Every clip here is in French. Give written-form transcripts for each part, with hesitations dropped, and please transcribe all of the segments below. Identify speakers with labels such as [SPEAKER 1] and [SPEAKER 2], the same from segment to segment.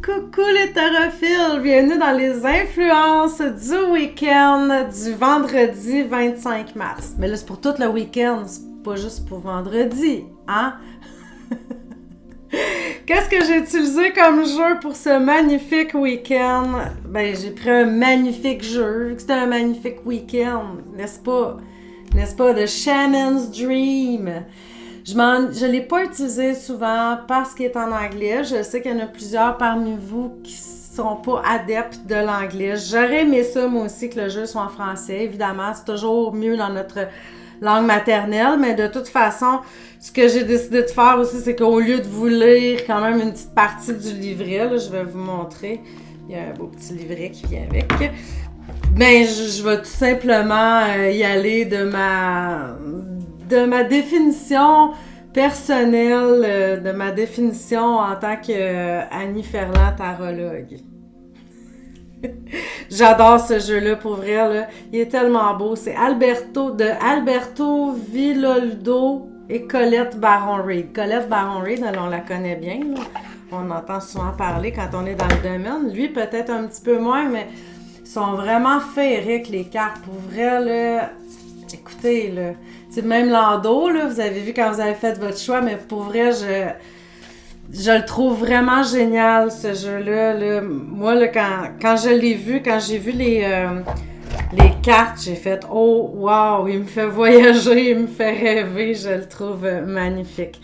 [SPEAKER 1] Coucou les tarophiles! Bienvenue dans les influences du week-end du vendredi 25 mars. Mais là, c'est pour tout le week-end, c'est pas juste pour vendredi, hein? Qu'est-ce que j'ai utilisé comme jeu pour ce magnifique week-end? Ben, j'ai pris un magnifique jeu, vu que c'était un magnifique week-end, n'est-ce pas? N'est-ce pas? The Shaman's Dream. Je ne l'ai pas utilisé souvent parce qu'il est en anglais. Je sais qu'il y en a plusieurs parmi vous qui sont pas adeptes de l'anglais. J'aurais aimé ça, moi aussi, que le jeu soit en français. Évidemment, c'est toujours mieux dans notre langue maternelle, mais de toute façon, ce que j'ai décidé de faire aussi, c'est qu'au lieu de vous lire quand même une petite partie du livret, là, je vais vous montrer. Il y a un beau petit livret qui vient avec. Ben, je vais tout simplement y aller de ma définition personnelle, de ma définition en tant qu'Annie Ferland tarologue. J'adore ce jeu-là, pour vrai, là. Il est tellement beau. C'est Alberto Villoldo et Colette Baron-Reid. Colette Baron-Reid, on la connaît bien, là. On entend souvent parler quand on est dans le domaine. Lui, peut-être un petit peu moins, mais ils sont vraiment féeriques, les cartes. Pour vrai, là, écoutez, là, c'est même Lando, là, vous avez vu quand vous avez fait votre choix, mais pour vrai, je le trouve vraiment génial, ce jeu-là. Là. Moi, là, quand je l'ai vu, quand j'ai vu les cartes, j'ai fait « Oh, wow! Il me fait voyager, il me fait rêver. » Je le trouve magnifique.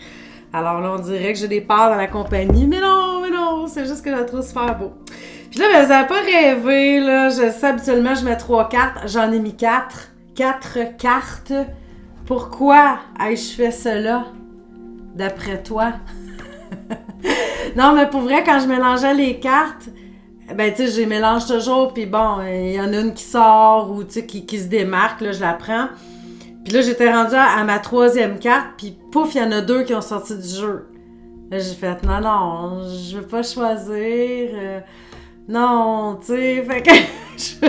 [SPEAKER 1] Alors là, on dirait que j'ai des parts dans la compagnie, mais non, c'est juste que je le trouve super beau. Puis là, ben, vous n'avez pas rêvé, là. Je sais, habituellement, je mets 3 cartes. J'en ai mis 4. 4 cartes. Pourquoi ai-je fait cela, d'après toi? Non, mais pour vrai, quand je mélangeais les cartes, ben, tu sais, je les mélange toujours, puis bon, il y en a une qui sort ou, tu sais, qui se démarque, là, je la prends. Puis là, j'étais rendue à ma 3e carte, puis pouf, il y en a 2 qui ont sorti du jeu. Là, j'ai fait, non, je veux pas choisir. Non, tu sais, fait que je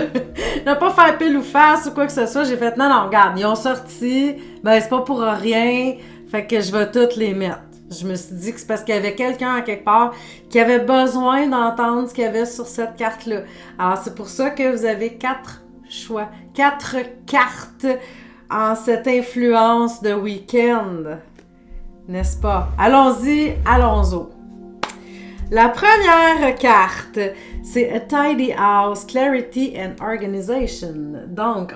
[SPEAKER 1] ne pas faire pile ou face ou quoi que ce soit. J'ai fait, non, regarde, ils ont sorti, ben c'est pas pour rien, fait que je vais toutes les mettre. Je me suis dit que c'est parce qu'il y avait quelqu'un à quelque part qui avait besoin d'entendre ce qu'il y avait sur cette carte-là. Alors, c'est pour ça que vous avez 4 choix, 4 cartes en cette influence de week-end, n'est-ce pas? Allons-y. La première carte, c'est A Tidy House, Clarity and Organization. Donc,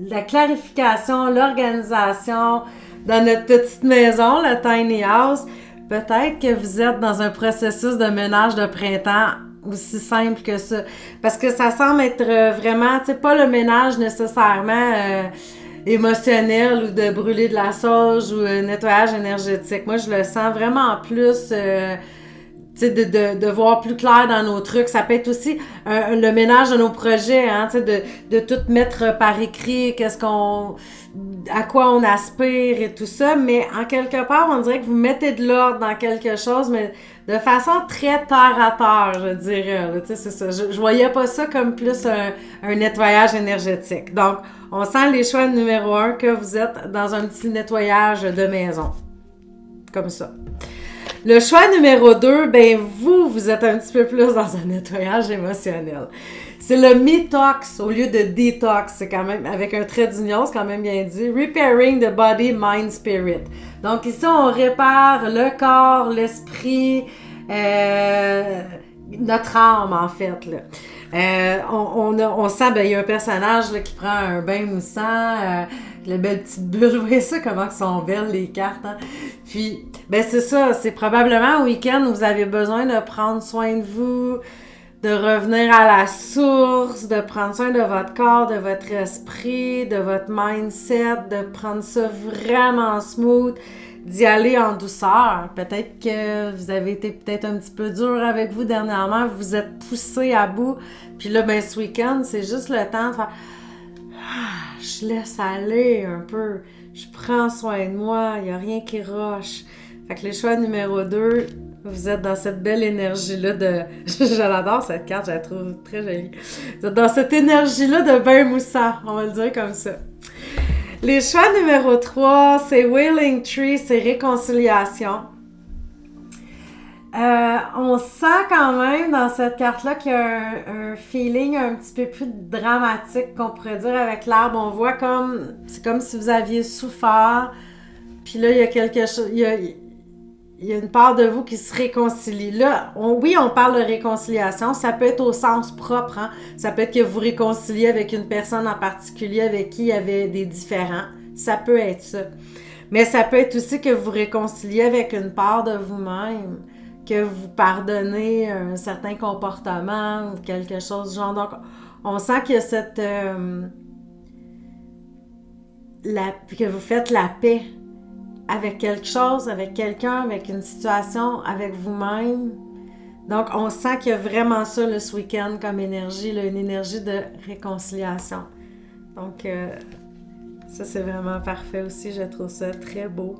[SPEAKER 1] la clarification, l'organisation dans notre petite maison, la Tiny House. Peut-être que vous êtes dans un processus de ménage de printemps aussi simple que ça. Parce que ça semble être vraiment, tu sais, pas le ménage nécessairement émotionnel ou de brûler de la sauge ou nettoyage énergétique. Moi, je le sens vraiment plus... tu sais, de voir plus clair dans nos trucs. Ça peut être aussi le ménage de nos projets, hein, tu sais, de tout mettre par écrit, à quoi on aspire et tout ça, mais en quelque part, on dirait que vous mettez de l'ordre dans quelque chose, mais de façon très terre à terre, je dirais, là, tu sais, c'est ça. Je voyais pas ça comme plus un nettoyage énergétique. Donc, on sent les choix numéro 1 que vous êtes dans un petit nettoyage de maison. Comme ça. Le choix numéro 2, ben vous êtes un petit peu plus dans un nettoyage émotionnel. C'est le Metox au lieu de Detox. C'est quand même, avec un trait d'union, c'est quand même bien dit. Repairing the body, mind, spirit. Donc ici, on répare le corps, l'esprit, notre âme en fait, là. On sent, ben il y a un personnage là, qui prend un bain moussant, les belles petites bulles, vous voyez ça, comment sont belles les cartes, hein? Puis, ben c'est ça, c'est probablement au week-end où vous avez besoin de prendre soin de vous, de revenir à la source, de prendre soin de votre corps, de votre esprit, de votre mindset, de prendre ça vraiment smooth, d'y aller en douceur. Peut-être que vous avez été peut-être un petit peu dur avec vous dernièrement, vous vous êtes poussé à bout, puis là, ben ce week-end, c'est juste le temps de faire « je laisse aller un peu, je prends soin de moi, il n'y a rien qui roche ». Fait que le choix numéro 2, vous êtes dans cette belle énergie-là de... Je l'adore cette carte, je la trouve très jolie. Vous êtes dans cette énergie-là de bain moussant, on va le dire comme ça. Les choix numéro 3, c'est Wailing Tree, c'est réconciliation. On sent quand même dans cette carte-là qu'il y a un feeling un petit peu plus dramatique qu'on pourrait dire avec l'arbre. On voit comme, c'est comme si vous aviez souffert, puis là, il y a quelque chose, il y a une part de vous qui se réconcilie. Là, oui, on parle de réconciliation, ça peut être au sens propre, hein? Ça peut être que vous réconciliez avec une personne en particulier avec qui il y avait des différends. Ça peut être ça. Mais ça peut être aussi que vous réconciliez avec une part de vous-même, que vous pardonnez un certain comportement ou quelque chose du genre. Donc, on sent qu'il y a cette... que vous faites la paix avec quelque chose, avec quelqu'un, avec une situation, avec vous-même. Donc, on sent qu'il y a vraiment ça là, ce week-end comme énergie, là, une énergie de réconciliation. Donc, ça, c'est vraiment parfait aussi. Je trouve ça très beau.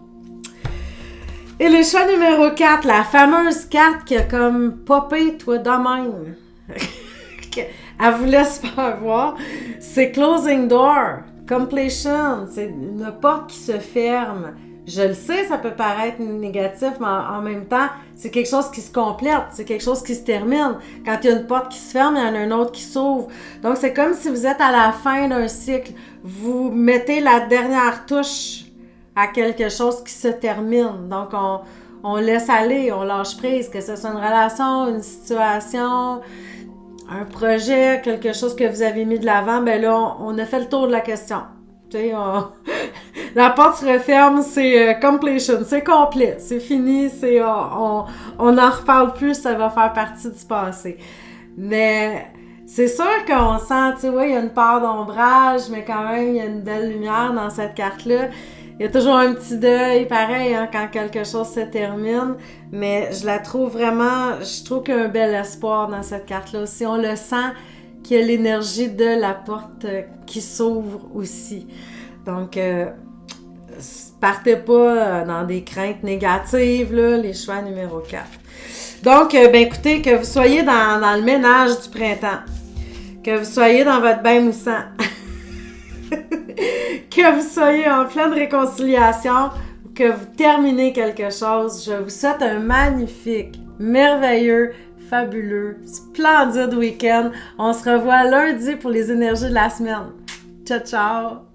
[SPEAKER 1] Et le choix numéro 4, la fameuse carte qui a comme popé, toi, de même. Elle vous laisse pas voir. C'est Closing Door, Completion. C'est une porte qui se ferme. Je le sais, ça peut paraître négatif, mais en même temps, c'est quelque chose qui se complète, c'est quelque chose qui se termine. Quand il y a une porte qui se ferme, il y en a une autre qui s'ouvre. Donc, c'est comme si vous êtes à la fin d'un cycle. Vous mettez la dernière touche à quelque chose qui se termine. Donc, on laisse aller, on lâche prise, que ce soit une relation, une situation, un projet, quelque chose que vous avez mis de l'avant, ben là, on a fait le tour de la question. Tu sais, la porte se referme, c'est completion, c'est complet, c'est fini, on n'en reparle plus, ça va faire partie du passé. Mais c'est sûr qu'on sent, tu sais, oui, il y a une part d'ombrage, mais quand même, il y a une belle lumière dans cette carte-là. Il y a toujours un petit deuil, pareil, hein, quand quelque chose se termine, mais je la trouve vraiment, je trouve qu'il y a un bel espoir dans cette carte-là aussi. On le sent qu'il y a l'énergie de la porte qui s'ouvre aussi. Donc, partez pas dans des craintes négatives, là, les choix numéro 4. Donc, ben écoutez, que vous soyez dans le ménage du printemps, que vous soyez dans votre bain moussant, que vous soyez en pleine réconciliation, que vous terminez quelque chose, je vous souhaite un magnifique, merveilleux, fabuleux, splendide week-end. On se revoit lundi pour les énergies de la semaine. Ciao, ciao!